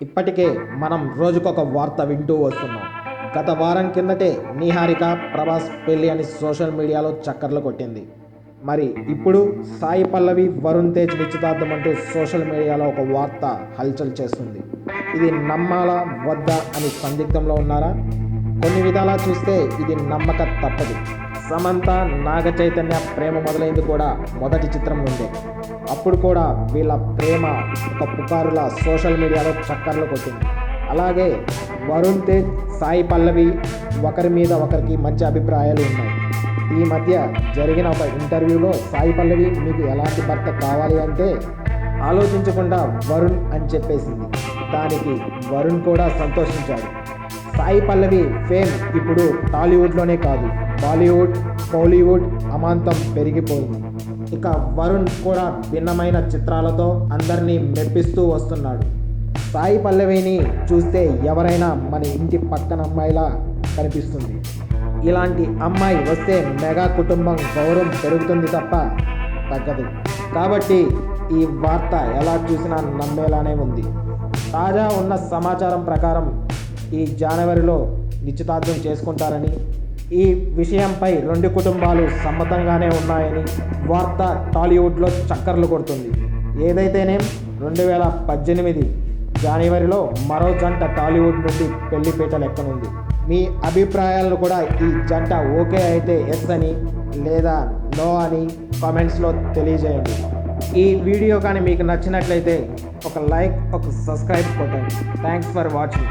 ఇప్పటికే మనం రోజుకొక వార్త వింటూ వస్తున్నాం. గత వారం కిందటే నిహారిక ప్రభాస్ పెళ్లి అని సోషల్ మీడియాలో చక్కర్లు కొట్టింది. మరి ఇప్పుడు సాయి పల్లవి వరుణ్ తేజ్ నిశ్చితార్థం అంటూ సోషల్ మీడియాలో ఒక వార్త హల్చల్ చేస్తుంది. ఇది నమ్మాలా వద్దా అని సందిగ్ధంలో ఉన్నారా? కొన్ని విధాలా చూస్తే ఇది నమ్మక తప్పదు. సమంత నాగ చైతన్య ప్రేమ మొదలైంది కూడా మొదటి చిత్రం నుండే. అప్పుడు కూడా వీళ్ళ ప్రేమ ఒక పుకారుల సోషల్ మీడియాలో చక్కర్లు కొట్టింది. అలాగే వరుణ్ తేజ్ సాయి పల్లవి ఒకరి మీద ఒకరికి మంచి అభిప్రాయాలు ఉన్నాయి. ఈ మధ్య జరిగిన ఒక ఇంటర్వ్యూలో సాయి పల్లవి మీకు ఎలాంటి భర్త కావాలి అంటే ఆలోచించకుండా వరుణ్ అని చెప్పేసింది. దానికి వరుణ్ కూడా సంతోషించాడు. సాయి పల్లవి ఫేమ్ ఇప్పుడు టాలీవుడ్లోనే కాదు, బాలీవుడ్, కోలీవుడ్ అమాంతం పెరిగిపోయింది. ఇక వరుణ్ కూడా భిన్నమైన చిత్రాలతో అందరినీ మెప్పిస్తూ వస్తున్నాడు. సాయి పల్లవిని చూస్తే ఎవరైనా మన ఇంటి పక్కన అమ్మాయిలా కనిపిస్తుంది. ఇలాంటి అమ్మాయి వస్తే మెగా కుటుంబం గౌరవం పెరుగుతుంది తప్ప తగ్గదు. కాబట్టి ఈ వార్త ఎలా చూసినా నమ్మేలానే ఉంది. తాజా ఉన్న సమాచారం ప్రకారం ఈ జనవరిలో నిశ్చితార్థం చేసుకుంటారని, ఈ విషయంపై రెండు కుటుంబాలు సమ్మతంగానే ఉన్నాయని వార్త టాలీవుడ్లో చక్కర్లు కొడుతుంది. ఏదైతేనేం 2018 జనవరిలో మరో జంట టాలీవుడ్ నుండి పెళ్లిపీటలు ఎక్కనుంది. మీ అభిప్రాయాలను కూడా ఈ జంట ఓకే అయితే ఎస్ అని లేదా నో అని కామెంట్స్లో తెలియజేయండి. ఈ వీడియో కానీ మీకు నచ్చినట్లయితే ఒక లైక్, ఒక సబ్స్క్రైబ్ కొట్టండి. Thanks for watching.